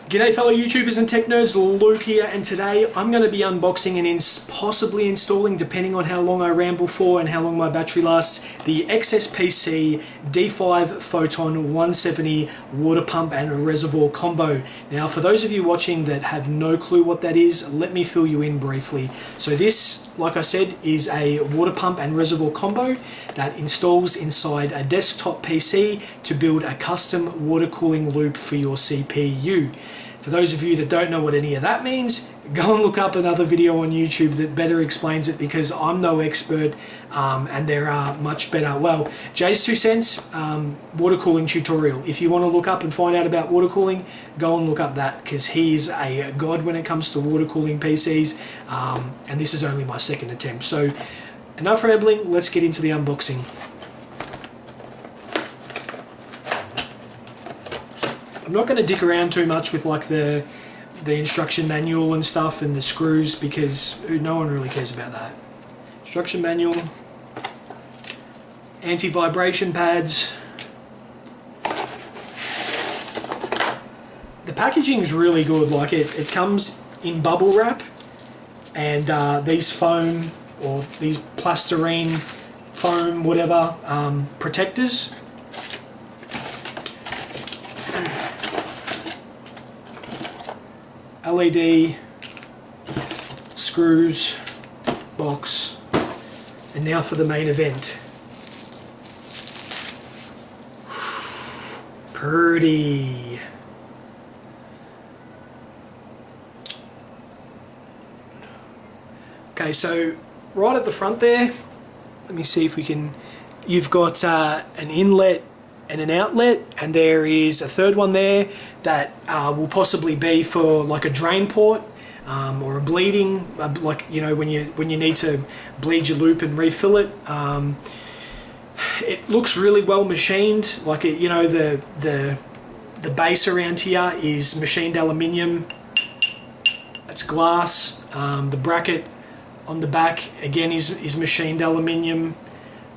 G'day fellow YouTubers and tech nerds, Luke here, and today I'm going to be unboxing and possibly installing, depending on how long I ramble for and how long my battery lasts, the XSPC D5 Photon 170 water pump and reservoir combo. Now for those of you watching that have no clue what that is, let me fill you in briefly. So this, like I said, is a water pump and reservoir combo that installs inside a desktop PC to build a custom water cooling loop for your CPU. For those of you that don't know what any of that means, go and look up another video on YouTube that better explains it, because I'm no expert and there are much better. Well, Jay's 2 cents, water cooling tutorial. If you want to look up and find out about water cooling, go and look up that, because he is a god when it comes to water cooling PCs, and this is only my second attempt. So enough rambling, let's get into the unboxing. I'm not going to dick around too much with like the instruction manual and stuff and the screws, because no one really cares about that. Instruction manual, anti-vibration pads. The packaging is really good. Like it comes in bubble wrap and these foam or these plasterine foam whatever protectors. LED, screws, box, and now for the main event. Pretty. Okay, so right at the front there, let me see if we can, you've got an inlet and an outlet, and there is a third one there that will possibly be for like a drain port or a bleeding, like, you know, when you need to bleed your loop and refill it. It looks really well machined. Like it, you know, the base around here is machined aluminium. It's glass. The bracket on the back again is machined aluminium,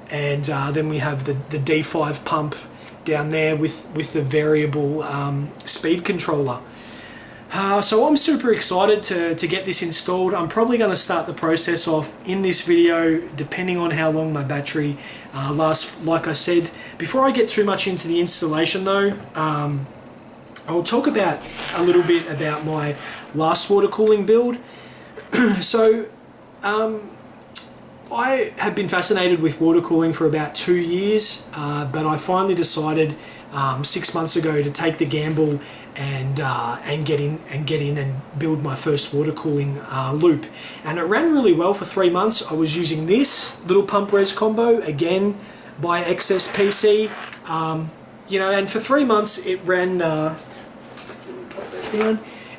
and then we have the D5 pump down there with the variable speed controller. So I'm super excited to get this installed. I'm probably going to start the process off in this video, depending on how long my battery lasts, like I said. Before I get too much into the installation though, I'll talk about a little bit about my last water cooling build. So I have been fascinated with water cooling for about 2 years, but I finally decided 6 months ago to take the gamble and get in and build my first water cooling loop. And it ran really well for 3 months. I was using this little pump res combo, again by XSPC, you know, and for 3 months it ran.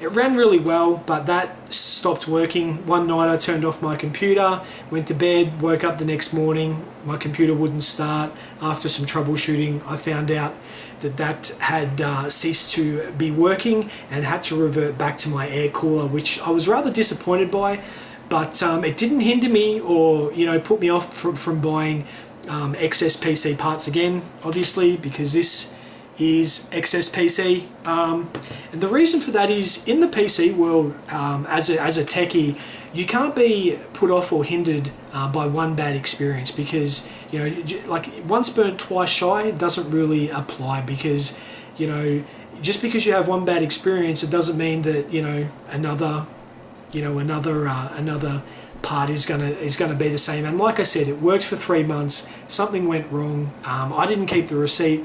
It ran really well, but that stopped working. One night I turned off my computer, went to bed, woke up the next morning, my computer wouldn't start. After some troubleshooting, I found out that had ceased to be working and had to revert back to my air cooler, which I was rather disappointed by, but it didn't hinder me or, you know, put me off from buying XSPC parts again, obviously, because this is XSPC, and the reason for that is, in the PC world, as a techie, you can't be put off or hindered by one bad experience, because, you know, like once burnt twice shy doesn't really apply, because, you know, just because you have one bad experience, it doesn't mean that, you know, another part is gonna be the same. And like I said, it worked for 3 months. Something went wrong. I didn't keep the receipt.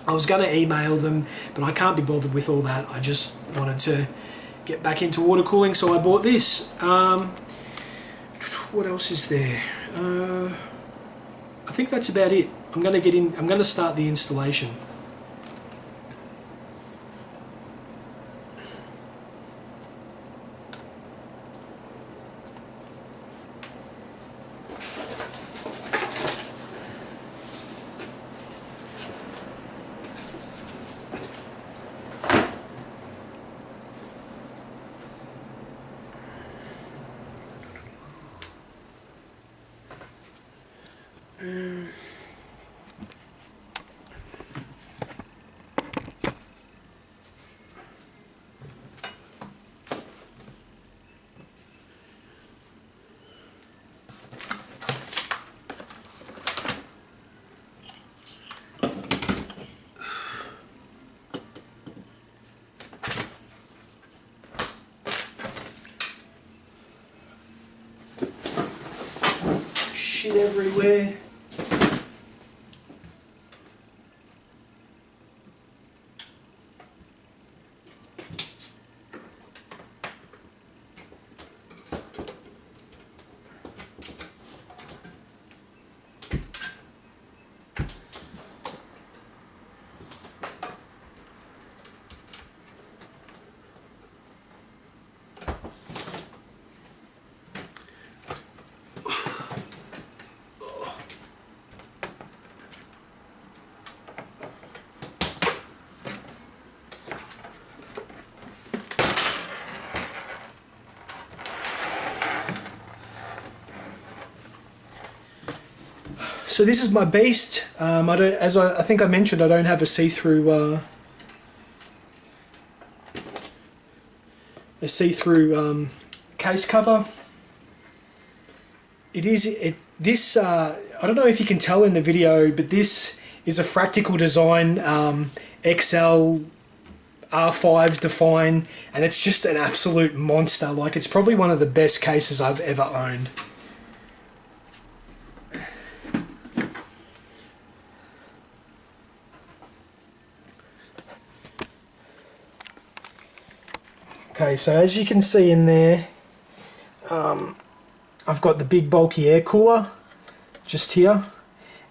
I was going to email them, but I can't be bothered with all that. I just wanted to get back into water cooling, so I bought this. What else is there? I think that's about it. I'm going to start the installation. shit everywhere. So this is my beast. I think I mentioned, I don't have a see-through case cover. I don't know if you can tell in the video, but this is a Fractical Design XL R5 Define, and it's just an absolute monster. Like, it's probably one of the best cases I've ever owned. Okay, so as you can see in there, I've got the big bulky air cooler just here,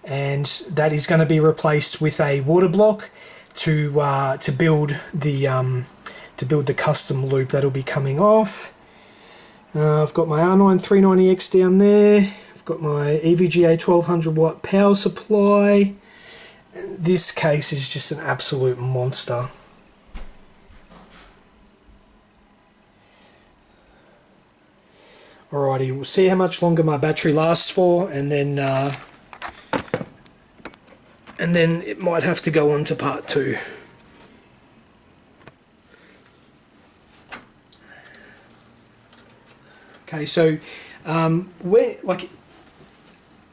and that is going to be replaced with a water block to build the custom loop that'll be coming off. I've got my R9 390X down there. I've got my EVGA 1200 watt power supply. This case is just an absolute monster. Alrighty, we'll see how much longer my battery lasts for, and then it might have to go on to part 2. Okay, so we're like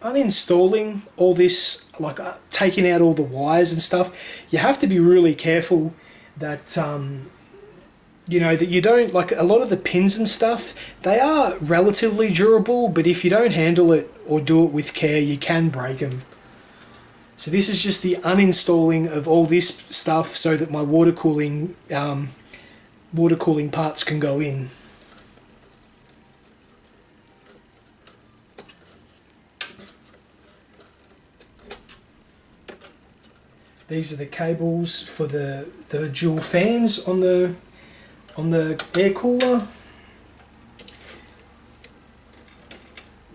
uninstalling all this, like taking out all the wires and stuff. You have to be really careful that you know, that you don't, like, a lot of the pins and stuff, they are relatively durable, but if you don't handle it or do it with care, you can break them. So this is just the uninstalling of all this stuff so that my water cooling parts can go in. These are the cables for the dual fans on the air cooler.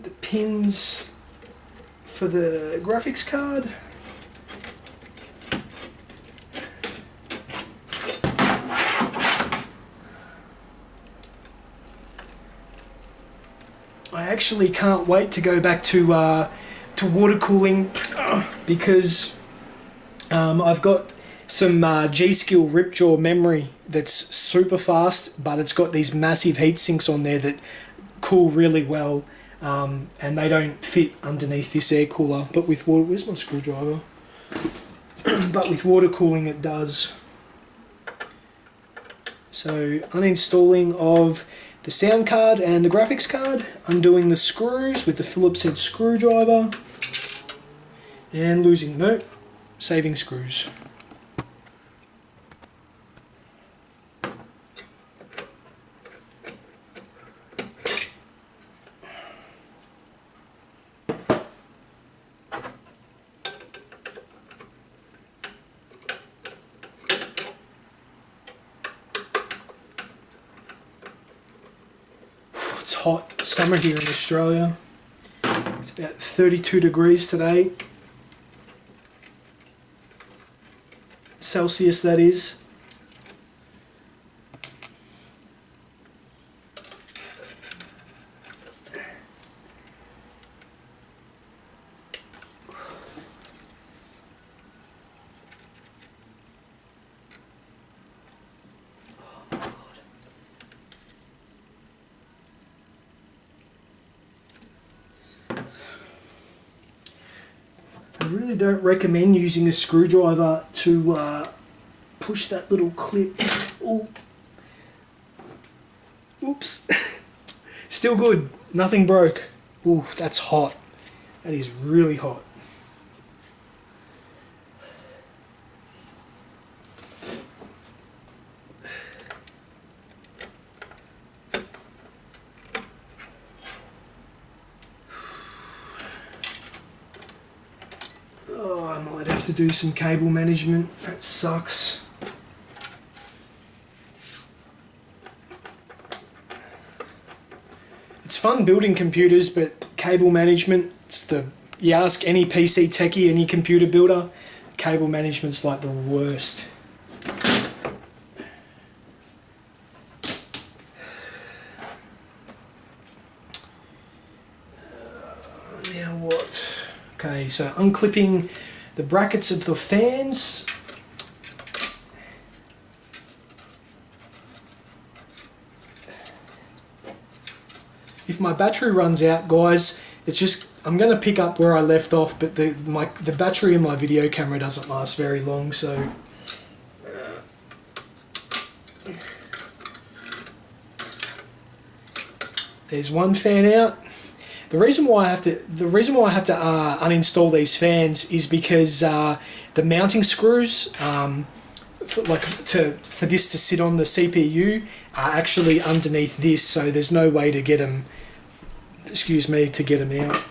The pins for the graphics card. I actually can't wait to go back to water cooling because I've got some G-Skill Ripjaw memory that's super fast, but it's got these massive heat sinks on there that cool really well, and they don't fit underneath this air cooler. But with water, where's my screwdriver? But with water cooling it does. So uninstalling of the sound card and the graphics card, undoing the screws with the Phillips head screwdriver, and saving screws. It's hot summer here in Australia. It's about 32 degrees today. Celsius, that is. I really don't recommend using a screwdriver to push that little clip. Ooh. Oops. Still good. Nothing broke. Ooh, that's hot. That is really hot. Oh, I might have to do some cable management. That sucks. It's fun building computers, but cable management, you ask any PC techie, any computer builder, cable management's like the worst. Now what? Okay, so unclipping the brackets of the fans. If my battery runs out, guys, it's just, I'm going to pick up where I left off, but the battery in my video camera doesn't last very long, so there's one fan out. The reason why I have to uninstall these fans is because the mounting screws for this to sit on the CPU are actually underneath this, so there's no way to get them, excuse me, to get them out.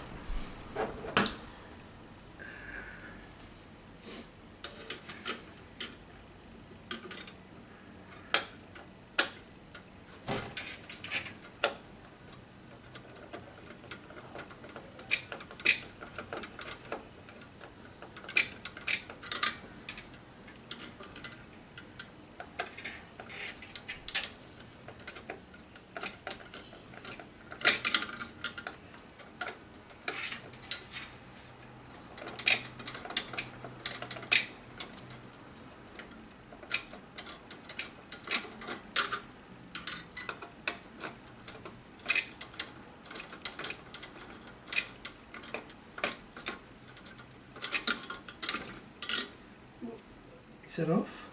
Is that off?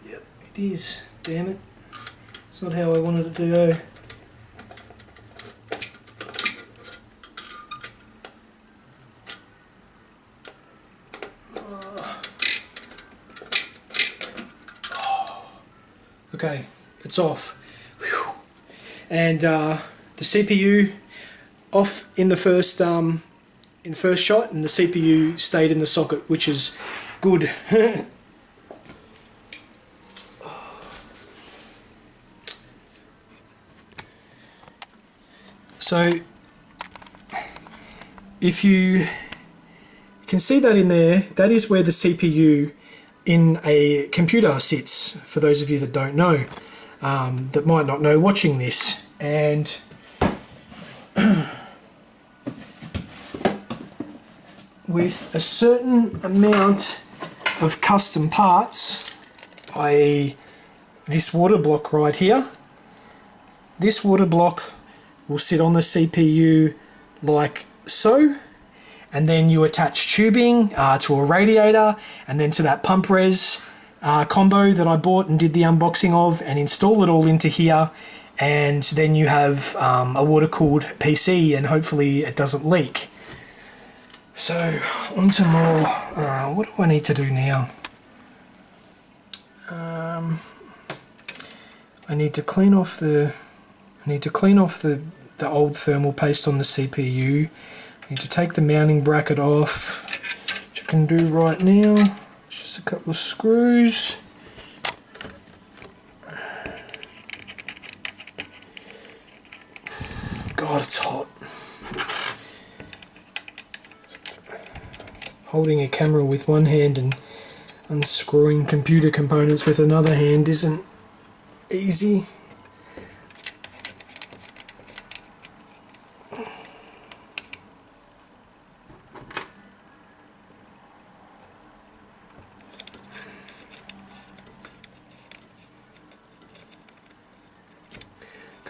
Yep, it is. Damn it. It's not how I wanted it to go. Okay, it's off. Whew. And the CPU off in the first shot, and the CPU stayed in the socket, which is good. So if you can see that in there, that is where the CPU in a computer sits, for those of you that don't know, that might not know watching this. And with a certain amount of custom parts, i.e. this water block right here, this water block will sit on the CPU like so, and then you attach tubing to a radiator, and then to that pump res combo that I bought and did the unboxing of, and install it all into here, and then you have a water-cooled PC, and hopefully it doesn't leak. So on to more. What do I need to do now? I need to clean off the old thermal paste on the CPU. I need to take the mounting bracket off, which I can do right now. Just a couple of screws. God, it's hot. Holding a camera with one hand and unscrewing computer components with another hand isn't easy.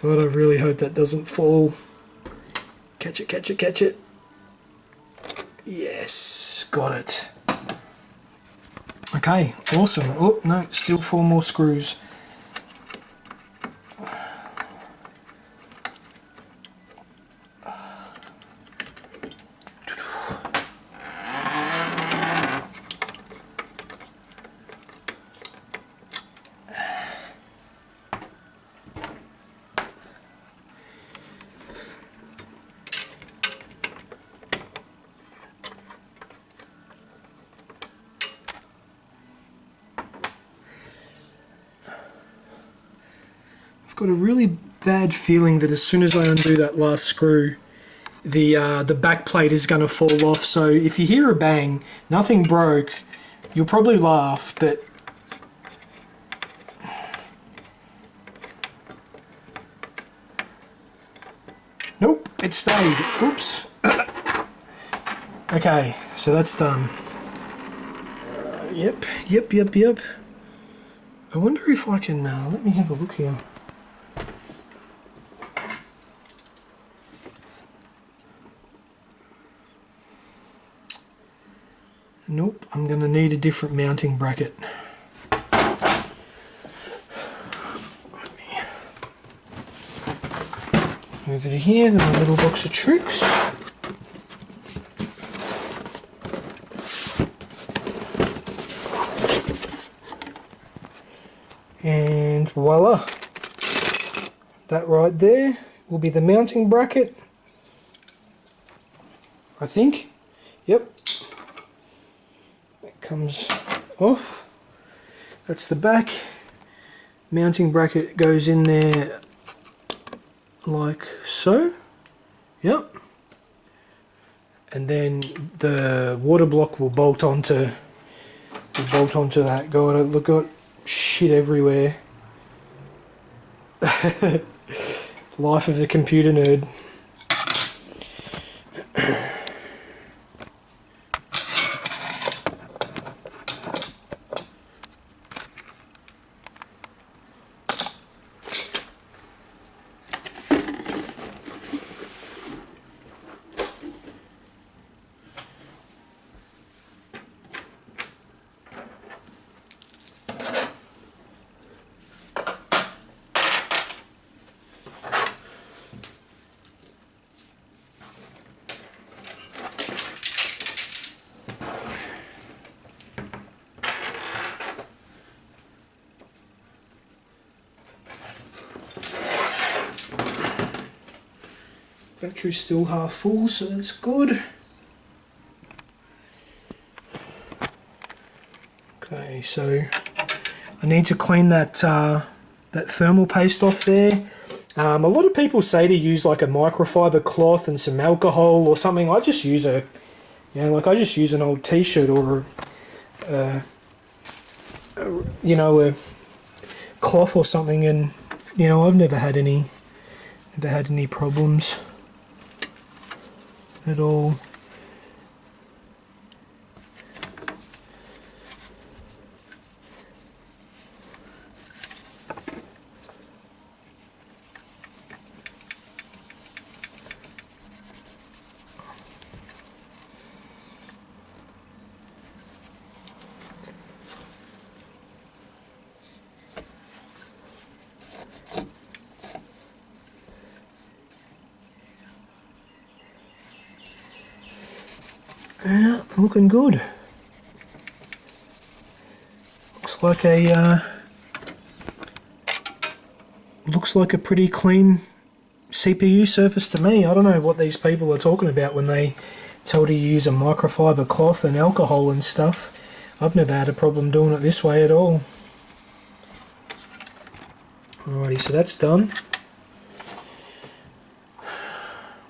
God, I really hope that doesn't fall. Catch it, catch it, catch it. Yes, got it. Okay, awesome. Oh, no, still 4 more screws. got a really bad feeling that as soon as I undo that last screw, the back plate is going to fall off. So if you hear a bang, nothing broke, you'll probably laugh, but nope, it stayed. Oops. Okay, so that's done. Yep. I wonder if I can, let me have a look here. Nope, I'm going to need a different mounting bracket. Let me move it here to my little box of tricks. And voila, that right there will be the mounting bracket, I think. Yep, it comes off. That's the back. Mounting bracket goes in there like so. Yep, and then the water block will bolt onto that. God, look at shit everywhere. Life of a computer nerd. Battery's still half full, so that's good. Okay, so I need to clean that that thermal paste off there. A lot of people say to use like a microfiber cloth and some alcohol or something. I just use a, I just use an old t-shirt or a cloth or something, and I've never had any problems at all. Yeah, looking good. Looks like a pretty clean CPU surface to me. I don't know what these people are talking about when they tell you use a microfiber cloth and alcohol and stuff. I've never had a problem doing it this way at all. Alrighty, so that's done.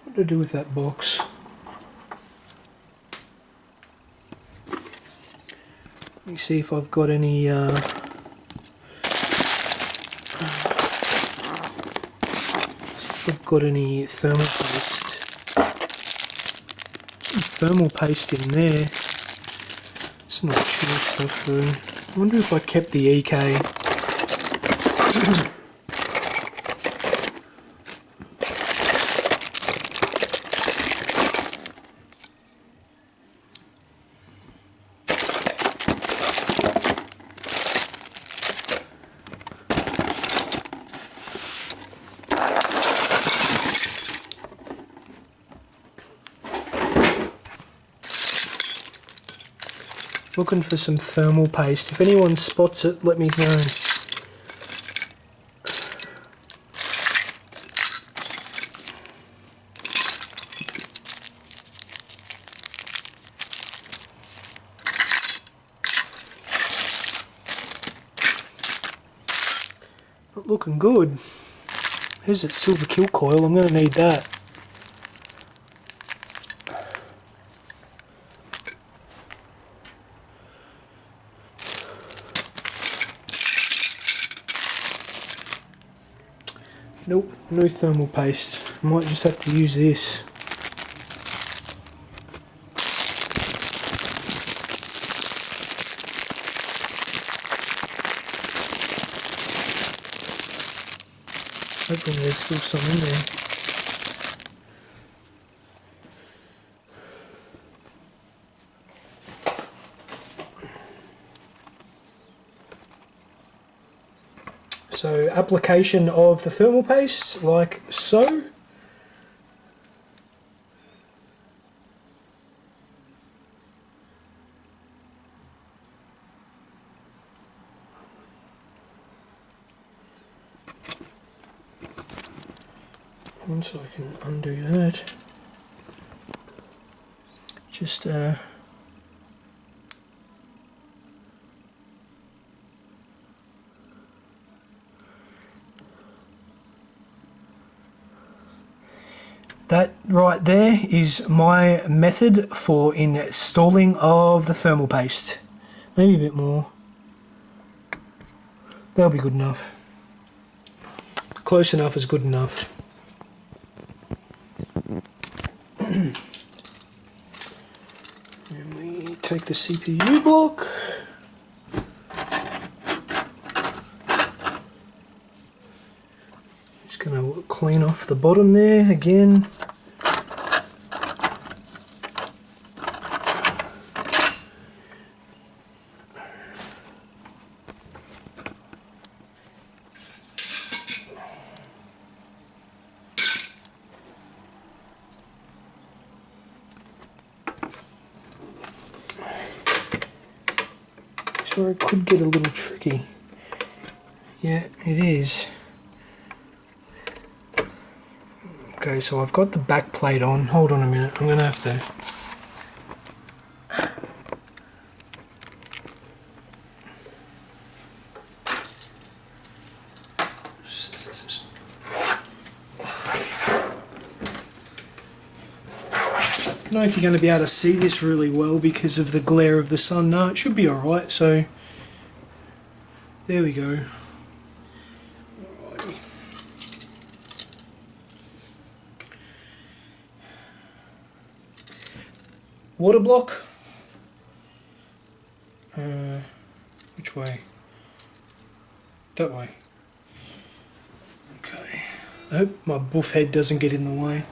What do I do with that box? Let me see if I've got any thermal paste in there. It's not sure stuff through. I wonder if I kept the EK. Looking for some thermal paste. If anyone spots it, let me know. Not looking good. Here's that silver kill coil, I'm going to need that. Nope, no thermal paste. I might just have to use this. Hopefully there's still some in there. So application of the thermal paste like so. Once I can undo that, just that right there is my method for installing of the thermal paste. Maybe a bit more. That'll be good enough. Close enough is good enough. And we take the CPU block. Just going to clean off the bottom there again. Where it could get a little tricky. Yeah, it is. Okay, so I've got the back plate on. Hold on a minute, I'm going to have to... I don't know if you're going to be able to see this really well because of the glare of the sun. No, it should be alright, so there we go. Alrighty. Water block. Which way? That way. Okay. I hope my buff head doesn't get in the way.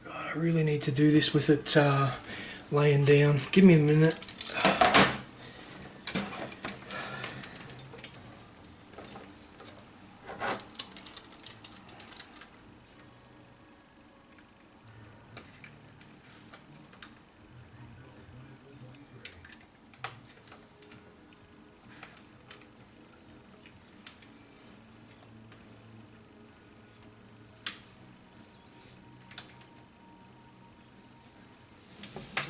I really need to do this with it laying down. Give me a minute.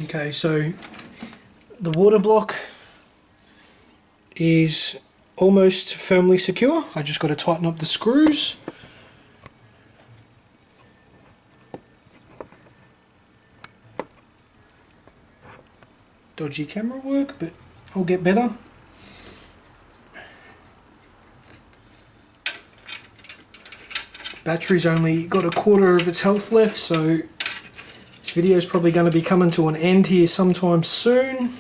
Okay, so the water block is almost firmly secure. I just got to tighten up the screws. Dodgy camera work, but I'll get better. Battery's only got a quarter of its health left, so this video is probably going to be coming to an end here sometime soon.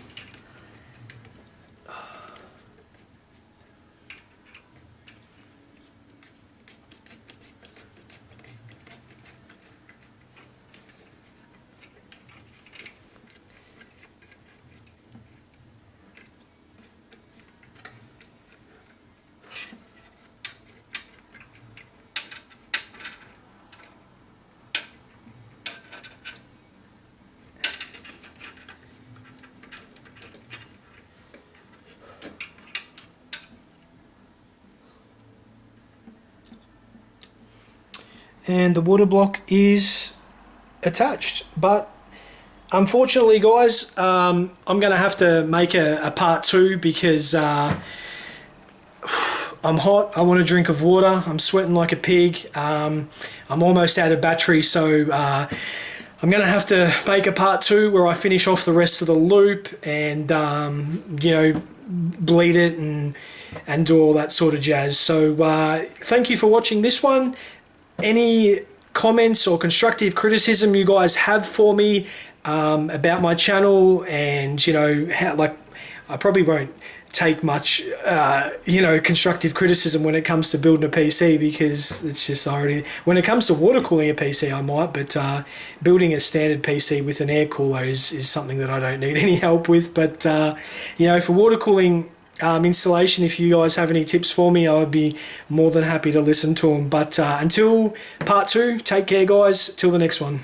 And the water block is attached, but unfortunately guys, I'm gonna have to make a part 2 because I'm hot, I want a drink of water, I'm sweating like a pig, I'm almost out of battery, so I'm going to have to make a part 2 where I finish off the rest of the loop and, you know, bleed it and do all that sort of jazz. So thank you for watching this one. Any comments or constructive criticism you guys have for me about my channel, and, you know, how, like, I probably won't take much, you know, constructive criticism when it comes to building a PC, because it's just already, when it comes to water cooling a PC I might, but building a standard PC with an air cooler is something that I don't need any help with. But you know, for water cooling installation, if you guys have any tips for me, I would be more than happy to listen to them. But until part 2, take care guys, till the next one.